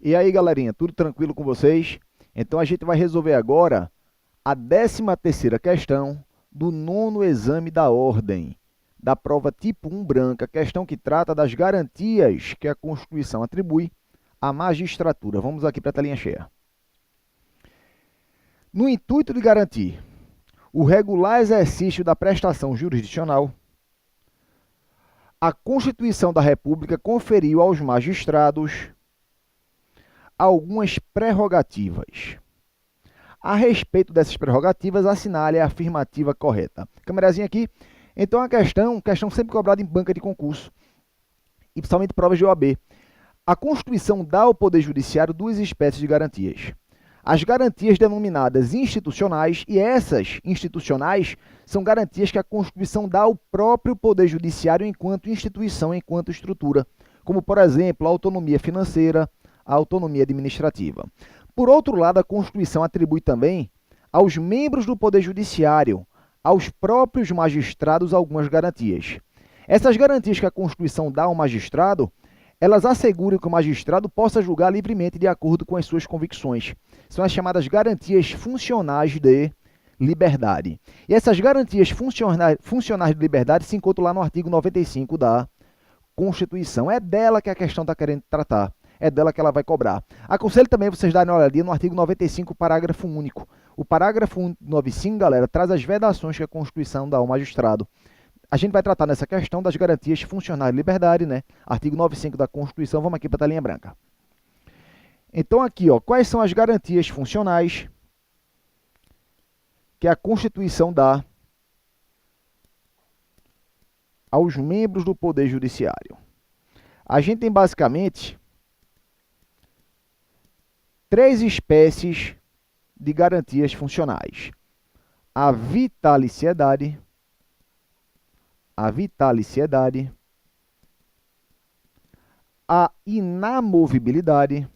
E aí, galerinha, tudo tranquilo com vocês? Então a gente vai resolver agora a 13ª questão do nono exame da ordem, da prova tipo 1 branca, questão que trata das garantias que a Constituição atribui à magistratura. Vamos aqui para a telinha cheia. No intuito de garantir o regular exercício da prestação jurisdicional, a Constituição da República conferiu aos magistrados algumas prerrogativas. A respeito dessas prerrogativas, assinale a afirmativa correta. Câmerazinha aqui. Então, a questão sempre cobrada em banca de concurso, e principalmente provas de OAB. A Constituição dá ao Poder Judiciário duas espécies de garantias. As garantias denominadas institucionais, e essas institucionais são garantias que a Constituição dá ao próprio Poder Judiciário enquanto instituição, enquanto estrutura, como, por exemplo, a autonomia financeira, a autonomia administrativa. Por outro lado, a Constituição atribui também aos membros do Poder Judiciário, aos próprios magistrados, algumas garantias. Essas garantias que a Constituição dá ao magistrado, elas asseguram que o magistrado possa julgar livremente de acordo com as suas convicções. São as chamadas garantias funcionais de liberdade. E essas garantias funcionais de liberdade se encontram lá no artigo 95 da Constituição. É dela que a questão está querendo tratar. É dela que ela vai cobrar. Aconselho também vocês darem uma olhadinha no artigo 95, parágrafo único. O parágrafo 95, galera, traz as vedações que a Constituição dá ao magistrado. A gente vai tratar nessa questão das garantias funcionais de liberdade, né? Artigo 95 da Constituição. Vamos aqui para a telinha branca. Então, aqui, ó, quais são as garantias funcionais que a Constituição dá aos membros do Poder Judiciário? A gente tem basicamente três espécies de garantias funcionais: a vitaliciedade, a inamovibilidade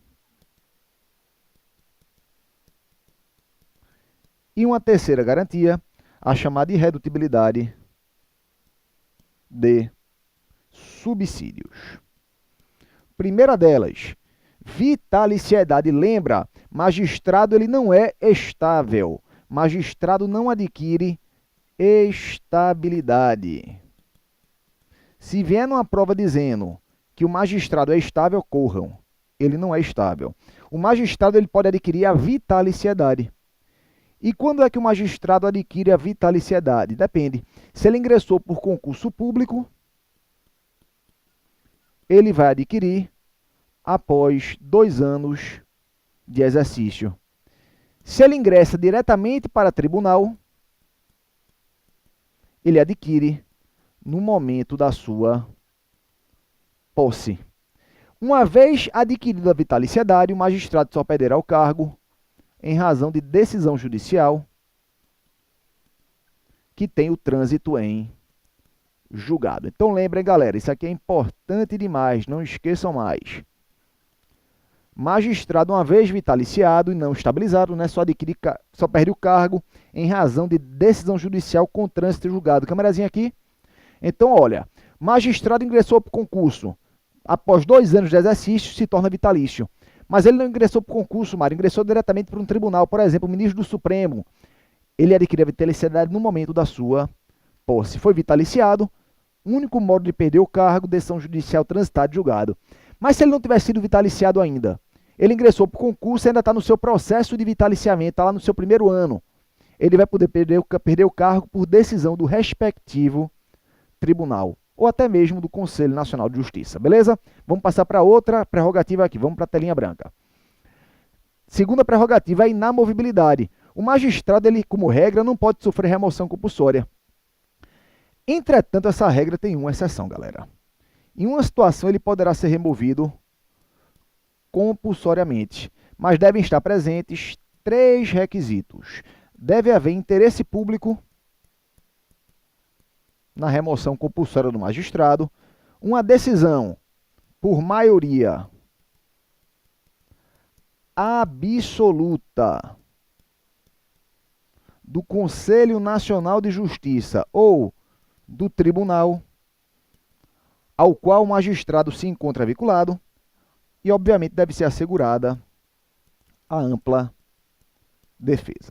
e uma terceira garantia, a chamada irredutibilidade de subsídios. Primeira delas, vitaliciedade. Lembra, magistrado ele não é estável. Magistrado não adquire estabilidade. Se vier numa prova dizendo que o magistrado é estável, corram. Ele não é estável. O magistrado ele pode adquirir a vitaliciedade. E quando é que o magistrado adquire a vitaliciedade? Depende. Se ele ingressou por concurso público, ele vai adquirir após 2 anos de exercício. Se ele ingressa diretamente para tribunal, ele adquire no momento da sua posse. Uma vez adquirida a vitaliciedade, o magistrado só perderá o cargo em razão de decisão judicial que tem o trânsito em julgado. Então lembrem, galera, isso aqui é importante demais, não esqueçam mais. Magistrado, uma vez vitaliciado e não estabilizado, né, só perde o cargo em razão de decisão judicial com trânsito em julgado. Câmerazinha aqui. Então, olha, magistrado ingressou para o concurso. Após 2 anos de exercício, se torna vitalício. Mas ele não ingressou para o concurso, Mário, ingressou diretamente para um tribunal. Por exemplo, o ministro do Supremo, ele adquiriu a vitaliciedade no momento da sua posse. Foi vitaliciado, único modo de perder o cargo, decisão judicial transitada e julgado. Mas se ele não tivesse sido vitaliciado ainda, ele ingressou para o concurso e ainda está no seu processo de vitaliciamento, está lá no seu primeiro ano. Ele vai poder perder o cargo por decisão do respectivo tribunal, ou até mesmo do Conselho Nacional de Justiça, beleza? Vamos passar para outra prerrogativa aqui, vamos para a telinha branca. Segunda prerrogativa é a inamovibilidade. O magistrado, ele, como regra, não pode sofrer remoção compulsória. Entretanto, essa regra tem uma exceção, galera. Em uma situação, ele poderá ser removido compulsoriamente, mas devem estar presentes 3 requisitos. Deve haver interesse público na remoção compulsória do magistrado, uma decisão por maioria absoluta do Conselho Nacional de Justiça ou do tribunal ao qual o magistrado se encontra vinculado, e, obviamente, deve ser assegurada a ampla defesa.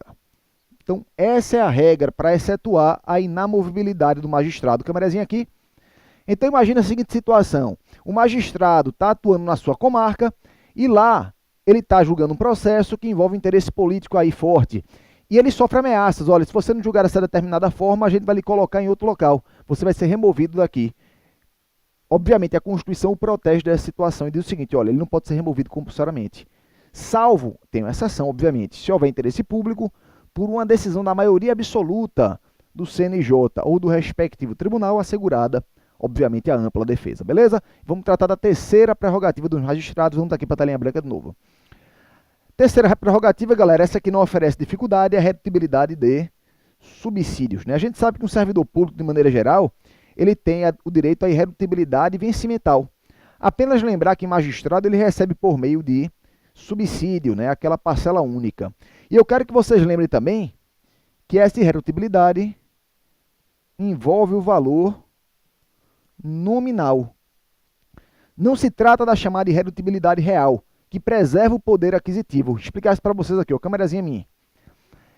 Então, essa é a regra para excetuar a inamovibilidade do magistrado. Câmerazinha aqui. Então, imagina a seguinte situação. O magistrado está atuando na sua comarca e lá ele está julgando um processo que envolve interesse político aí forte. E ele sofre ameaças. Olha, se você não julgar dessa determinada forma, a gente vai lhe colocar em outro local. Você vai ser removido daqui. Obviamente, a Constituição o protege dessa situação e diz o seguinte, olha, ele não pode ser removido compulsoriamente. Salvo, tem uma exceção, obviamente, se houver interesse público, por uma decisão da maioria absoluta do CNJ ou do respectivo tribunal, assegurada, obviamente, a ampla defesa, beleza? Vamos tratar da terceira prerrogativa dos magistrados, vamos aqui para a telinha branca de novo. Terceira prerrogativa, galera, essa aqui não oferece dificuldade, é a redutibilidade de subsídios, né? A gente sabe que um servidor público, de maneira geral, ele tem o direito à irredutibilidade vencimental. Apenas lembrar que magistrado ele recebe por meio de subsídio, né? Aquela parcela única. E eu quero que vocês lembrem também que essa irredutibilidade envolve o valor nominal. Não se trata da chamada irredutibilidade real, que preserva o poder aquisitivo. Vou explicar isso para vocês aqui, ó, câmerazinha minha.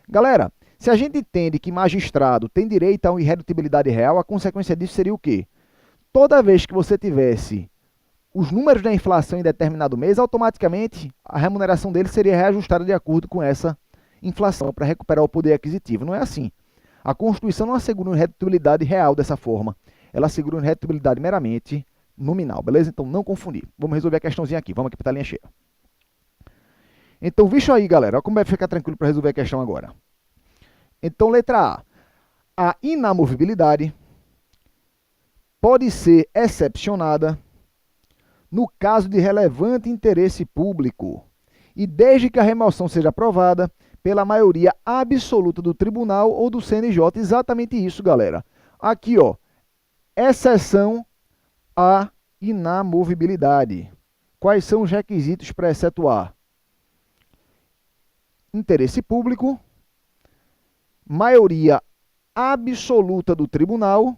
Galera, se a gente entende que magistrado tem direito a uma irredutibilidade real, a consequência disso seria o quê? Toda vez que você tivesse os números da inflação em determinado mês, automaticamente a remuneração dele seria reajustada de acordo com essa inflação para recuperar o poder aquisitivo. Não é assim. A Constituição não assegura uma irredutibilidade real dessa forma. Ela assegura uma irredutibilidade meramente nominal, beleza? Então, não confundir. Vamos resolver a questãozinha aqui. Vamos aqui para a linha cheia. Então, visto aí, galera. Olha como vai ficar tranquilo para resolver a questão agora. Então, letra A. A inamovibilidade pode ser excepcionada no caso de relevante interesse público e desde que a remoção seja aprovada pela maioria absoluta do tribunal ou do CNJ. Exatamente isso, galera. Aqui, ó, exceção à inamovibilidade. Quais são os requisitos para excetuar? Interesse público, maioria absoluta do tribunal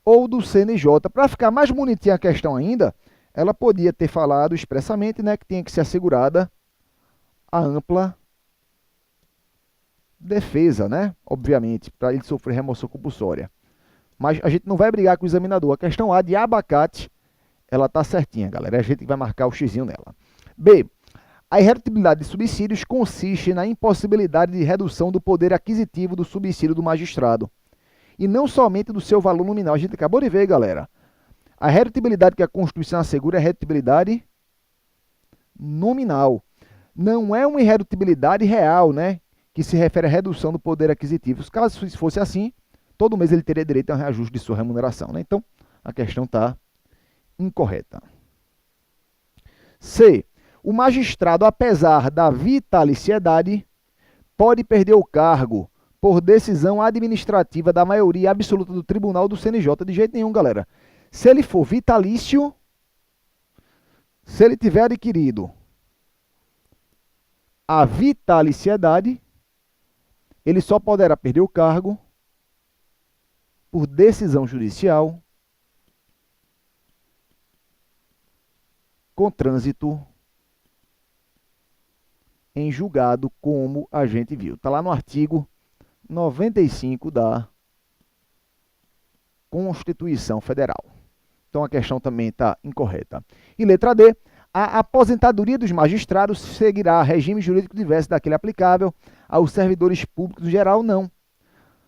ou do CNJ. Para ficar mais bonitinha a questão ainda, ela podia ter falado expressamente, né, que tinha que ser assegurada a ampla defesa, né? Obviamente, para ele sofrer remoção compulsória. Mas a gente não vai brigar com o examinador. A questão A de abacate, ela está certinha, galera. A gente vai marcar o xizinho nela. B. A irredutibilidade de subsídios consiste na impossibilidade de redução do poder aquisitivo do subsídio do magistrado. E não somente do seu valor nominal. A gente acabou de ver, galera. A redutibilidade que a Constituição assegura é a redutibilidade nominal. Não é uma irredutibilidade real, né? Que se refere à redução do poder aquisitivo. Caso isso fosse assim, todo mês ele teria direito a um reajuste de sua remuneração, né? Então, a questão está incorreta. C. O magistrado, apesar da vitaliciedade, pode perder o cargo por decisão administrativa da maioria absoluta do tribunal do CNJ. De jeito nenhum, galera. Se ele for vitalício, se ele tiver adquirido a vitaliciedade, ele só poderá perder o cargo por decisão judicial com trânsito em julgado, como a gente viu. Está lá no artigo 95 da Constituição Federal. Então a questão também está incorreta. E letra D. A aposentadoria dos magistrados seguirá regime jurídico diverso daquele aplicável aos servidores públicos em geral? Não.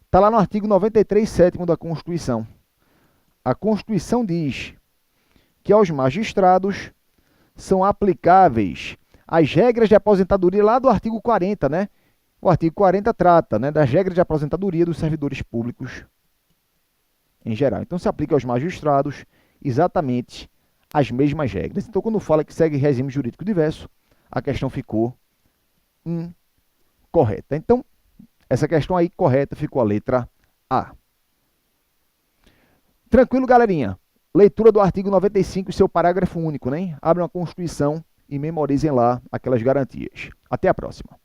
Está lá no artigo 93, 7º da Constituição. A Constituição diz que aos magistrados são aplicáveis as regras de aposentadoria lá do artigo 40, né? O artigo 40 trata, né, das regras de aposentadoria dos servidores públicos em geral. Então se aplica aos magistrados exatamente as mesmas regras. Então, quando fala que segue regime jurídico diverso, a questão ficou incorreta. Então, essa questão aí correta ficou a letra A. Tranquilo, galerinha? Leitura do artigo 95 e seu parágrafo único, né? Abram a Constituição e memorizem lá aquelas garantias. Até a próxima.